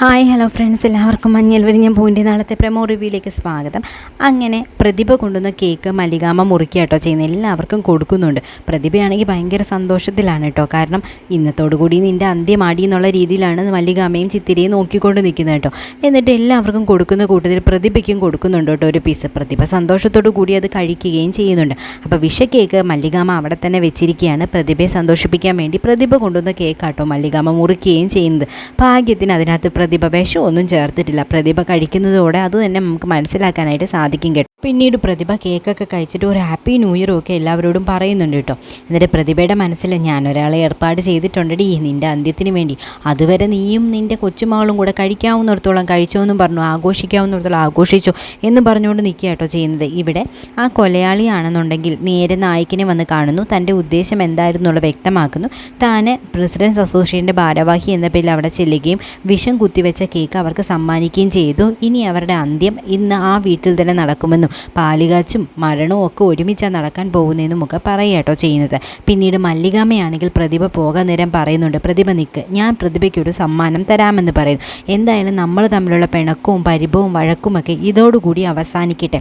Hi hello friends, എല്ലാവർക്കും മഞ്ഞൾ വിരിഞ്ഞ പൂവിൻ്റെ നാളത്തെ പ്രമോ റിവ്യൂയിലേക്ക് സ്വാഗതം. അങ്ങനെ പ്രതിഭ കൊണ്ടുവന്ന കേക്ക് മല്ലികാമ്മ മുറിക്കുക കേട്ടോ ചെയ്യുന്നത്, എല്ലാവർക്കും കൊടുക്കുന്നുണ്ട്. പ്രതിഭയാണെങ്കിൽ ഭയങ്കര സന്തോഷത്തിലാണ് കേട്ടോ. കാരണം ഇന്നത്തോടുകൂടി നിൻ്റെ അന്ത്യമാടി എന്നുള്ള രീതിയിലാണ് മല്ലികാമ്മയും ചിത്തിരിയും നോക്കിക്കൊണ്ട് നിൽക്കുന്നത് കേട്ടോ. എന്നിട്ട് എല്ലാവർക്കും കൊടുക്കുന്ന കൂട്ടത്തിൽ പ്രതിഭയ്ക്കും കൊടുക്കുന്നുണ്ട് കേട്ടോ ഒരു പീസ്. പ്രതിഭ സന്തോഷത്തോടു കൂടി അത് കഴിക്കുകയും ചെയ്യുന്നുണ്ട്. അപ്പോൾ വിഷ കേക്ക് മല്ലികാമ്മ അവിടെ തന്നെ വെച്ചിരിക്കുകയാണ്. പ്രതിഭയെ സന്തോഷിപ്പിക്കാൻ വേണ്ടി പ്രതിഭ കൊണ്ടുവന്ന കേക്കാട്ടോ മല്ലികാമ്മ മുറിക്കുകയും ചെയ്യുന്നത്. ഭാഗ്യത്തിന് അതിനകത്ത് പ്രതിഭ വിഷമൊന്നും ചേർത്തിട്ടില്ല. പ്രതിഭ കഴിക്കുന്നതോടെ അത് തന്നെ നമുക്ക് മനസ്സിലാക്കാനായിട്ട് സാധിക്കും കേട്ടോ. പിന്നീട് പ്രതിഭ കേക്കൊക്കെ കഴിച്ചിട്ട് ഒരു ഹാപ്പി ന്യൂ ഇയറും ഒക്കെ എല്ലാവരോടും പറയുന്നുണ്ട് കേട്ടോ. എന്നിട്ട് പ്രതിഭയുടെ മനസ്സിൽ ഞാനൊരാളെ ഏർപ്പാട് ചെയ്തിട്ടുണ്ടടി നിൻ്റെ അന്ത്യത്തിന് വേണ്ടി, അതുവരെ നീയും നിൻ്റെ കൊച്ചുമകളും കൂടെ കഴിക്കാവുന്നിടത്തോളം കഴിച്ചോ എന്നും പറഞ്ഞു, ആഘോഷിക്കാവുന്നിടത്തോളം ആഘോഷിച്ചോ എന്നും പറഞ്ഞുകൊണ്ട് നിൽക്കുക കേട്ടോ ചെയ്യുന്നത്. ഇവിടെ ആ കൊലയാളിയാണെന്നുണ്ടെങ്കിൽ നേരെ നായിക്കിനെ വന്ന് കാണുന്നു, തൻ്റെ ഉദ്ദേശം എന്തായിരുന്നുള്ള വ്യക്തമാക്കുന്നു. താൻ പ്രസിഡൻസ് അസോസിയേഷൻ്റെ ഭാരവാഹി എന്ന പേരിൽ അവിടെ ചെല്ലുകയും വിഷം കുത്തിവെച്ച കേക്ക് അവർക്ക് സമ്മാനിക്കുകയും ചെയ്തു. ഇനി അവരുടെ അന്ത്യം ഇന്ന് ആ വീട്ടിൽ തന്നെ നടക്കുമെന്നും പാലുകാച്ചും മരണവും ഒക്കെ ഒരുമിച്ചാണ് നടക്കാൻ പോകുന്നതെന്നും ഒക്കെ പറയുക കേട്ടോ ചെയ്യുന്നത്. പിന്നീട് മല്ലികാമ്മയാണെങ്കിൽ പ്രതിഭ പോകാൻ നേരം പറയുന്നുണ്ട്, പ്രതിഭ നിൽക്ക്, ഞാൻ പ്രതിഭയ്ക്കൊരു സമ്മാനം തരാമെന്ന് പറയുന്നു. എന്തായാലും നമ്മൾ തമ്മിലുള്ള പിണക്കവും പരിഭവവും വഴക്കുമൊക്കെ ഇതോടുകൂടി അവസാനിക്കട്ടെ.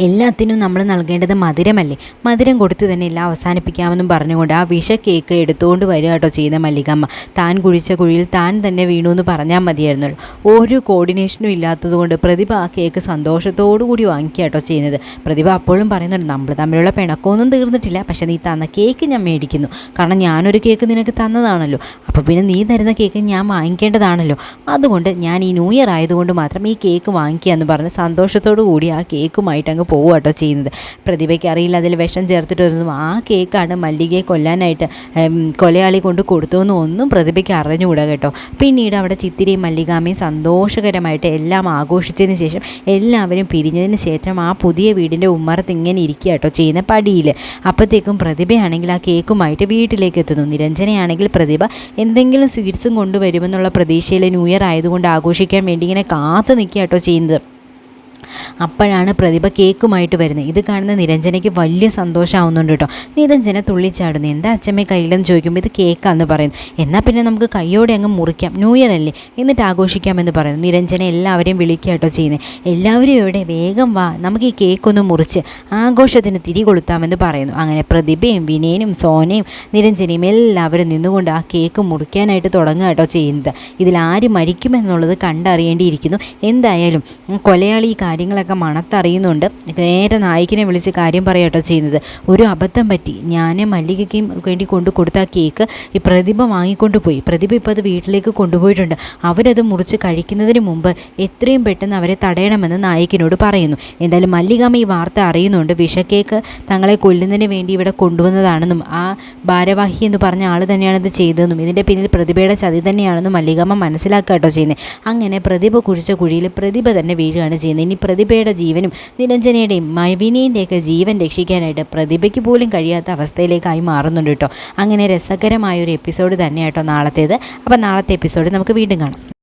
എല്ലാത്തിനും നമ്മൾ നൽകേണ്ടത് മധുരമല്ലേ, മധുരം കൊടുത്ത് തന്നെ എല്ലാം അവസാനിപ്പിക്കാമെന്നും പറഞ്ഞുകൊണ്ട് ആ വിഷ കേക്ക് എടുത്തുകൊണ്ട് വരിക കേട്ടോ ചെയ്യുന്ന മല്ലികാമ്മ. താൻ കുഴിച്ച കുഴിയിൽ താൻ തന്നെ വീണു എന്ന് പറഞ്ഞാൽ മതിയായിരുന്നല്ലോ. ഒരു കോർഡിനേഷനും ഇല്ലാത്തതുകൊണ്ട് പ്രതിഭ ആ കേക്ക് സന്തോഷത്തോടു കൂടി വാങ്ങിക്കുക കേട്ടോ ചെയ്യുന്നത്. പ്രതിഭ അപ്പോഴും പറയുന്നുണ്ട്, നമ്മൾ തമ്മിലുള്ള പിണക്കമൊന്നും തീർന്നിട്ടില്ല, പക്ഷേ നീ തന്ന കേക്ക് ഞാൻ മേടിക്കുന്നു. കാരണം ഞാനൊരു കേക്ക് നിനക്ക് തന്നതാണല്ലോ, അപ്പോൾ പിന്നെ നീ തരുന്ന കേക്ക് ഞാൻ വാങ്ങിക്കേണ്ടതാണല്ലോ. അതുകൊണ്ട് ഞാൻ ഈ ന്യൂ ഇയർ ആയതുകൊണ്ട് മാത്രം ഈ കേക്ക് വാങ്ങിക്കുക എന്ന് പറഞ്ഞ് സന്തോഷത്തോടു കൂടി ആ കേക്കുമായിട്ട് അങ്ങ് പോവുക കേട്ടോ ചെയ്യുന്നത്. പ്രതിഭയ്ക്ക് അറിയില്ല അതിൽ വിഷം ചേർത്തിട്ടൊന്നും ആ കേക്കാണ് മല്ലികയെ കൊല്ലാനായിട്ട് കൊലയാളി കൊണ്ട് കൊടുത്തുവെന്നും ഒന്നും പ്രതിഭയ്ക്ക് അറിഞ്ഞുകൂടാ കേട്ടോ. പിന്നീട് അവിടെ ചിത്തിരിയും മല്ലികാമ്മയും സന്തോഷകരമായിട്ട് എല്ലാം ആഘോഷിച്ചതിന് ശേഷം എല്ലാവരും പിരിഞ്ഞതിന് ശേഷം ആ പുതിയ വീടിൻ്റെ ഉമ്മറത്ത് ഇങ്ങനെ ഇരിക്കുക കേട്ടോ ചെയ്യുന്ന പടിയിൽ. അപ്പോഴത്തേക്കും പ്രതിഭയാണെങ്കിൽ ആ കേക്കുമായിട്ട് വീട്ടിലേക്ക് എത്തുന്നു. നിരഞ്ജനയാണെങ്കിൽ പ്രതിഭ എന്തെങ്കിലും സ്വീറ്റ്സും കൊണ്ടുവരുമെന്നുള്ള പ്രതീക്ഷയിൽ ന്യൂ ഇയർ ആയതുകൊണ്ട് ആഘോഷിക്കാൻ വേണ്ടി ഇങ്ങനെ കാത്തു നിൽക്കുക കേട്ടോ ചെയ്യുന്നത്. അപ്പോഴാണ് പ്രതിഭ കേക്കുമായിട്ട് വരുന്നത്. ഇത് കാണുന്ന നിരഞ്ജനയ്ക്ക് വലിയ സന്തോഷമാവുന്നുണ്ട് കേട്ടോ. നിരഞ്ജന തുള്ളിച്ചാടുന്നു. എന്താ അച്ഛമ്മേ കയ്യിലെന്ന് ചോദിക്കുമ്പോൾ ഇത് കേക്കാന്ന് പറയുന്നു. എന്നാൽ പിന്നെ നമുക്ക് കയ്യോടെ അങ്ങ് മുറിക്കാം, ന്യൂ ഇയർ അല്ലേ, എന്നിട്ട് ആഘോഷിക്കാമെന്ന് പറയുന്നു. നിരഞ്ജന എല്ലാവരെയും വിളിക്കുക കേട്ടോ ചെയ്യുന്നത്. എല്ലാവരും എവിടെ, വേഗം വാ, നമുക്ക് ഈ കേക്കൊന്ന് മുറിച്ച് ആഘോഷത്തിന് തിരി കൊളുത്താമെന്ന് പറയുന്നു. അങ്ങനെ പ്രതിഭയും വിനയനും സോനയും നിരഞ്ജനയും എല്ലാവരും നിന്നുകൊണ്ട് ആ കേക്ക് മുറിക്കാനായിട്ട് തുടങ്ങുക കേട്ടോ ചെയ്യുന്നത്. ഇതിലാര് മരിക്കുമെന്നുള്ളത് കണ്ടറിയേണ്ടിയിരിക്കുന്നു. എന്തായാലും കൊലയാളി ഈ കാര്യങ്ങളൊക്കെ മണത്തറിയുന്നുണ്ട്. നേരെ നായിക്കിനെ വിളിച്ച് കാര്യം പറയാട്ടോ ചെയ്യുന്നത്. ഒരു അബദ്ധം പറ്റി, ഞാൻ മല്ലികയ്ക്കും വേണ്ടി കൊടുത്ത ആ കേക്ക് ഈ പ്രതിഭ വാങ്ങിക്കൊണ്ട് പോയി. പ്രതിഭ ഇപ്പോൾ അത് വീട്ടിലേക്ക് കൊണ്ടുപോയിട്ടുണ്ട്. അവരത് മുറിച്ച് കഴിക്കുന്നതിന് മുമ്പ് എത്രയും പെട്ടെന്ന് അവരെ തടയണമെന്ന് നായിക്കിനോട് പറയുന്നു. എന്തായാലും മല്ലികാമ്മ ഈ വാർത്ത അറിയുന്നുണ്ട്. വിഷക്കേക്ക് തങ്ങളെ കൊല്ലുന്നതിന് വേണ്ടി ഇവിടെ കൊണ്ടുവന്നതാണെന്നും ആ ഭാരവാഹി എന്ന് പറഞ്ഞ ആൾ തന്നെയാണിത് ചെയ്തതെന്നും ഇതിൻ്റെ പിന്നിൽ പ്രതിഭയുടെ ചതി തന്നെയാണെന്നും മല്ലികാമ്മ മനസ്സിലാക്കുക കേട്ടോ ചെയ്യുന്നത്. അങ്ങനെ പ്രതിഭ കുഴിച്ച കുഴിയിൽ പ്രതിഭ തന്നെ വീഴുകയാണ് ചെയ്യുന്നത്. ഇനി പ്രതിഭയുടെ ജീവനും നിരഞ്ജനയുടെയും വിനയൻ്റെയൊക്കെ ജീവൻ രക്ഷിക്കാനായിട്ട് പ്രതിഭയ്ക്ക് പോലും കഴിയാത്ത അവസ്ഥയിലേക്കായി മാറുന്നുണ്ട് കേട്ടോ. അങ്ങനെ രസകരമായൊരു എപ്പിസോഡ് തന്നെയാട്ടോ നാളത്തേത്. അപ്പോൾ നാളത്തെ എപ്പിസോഡ് നമുക്ക് വീണ്ടും കാണാം.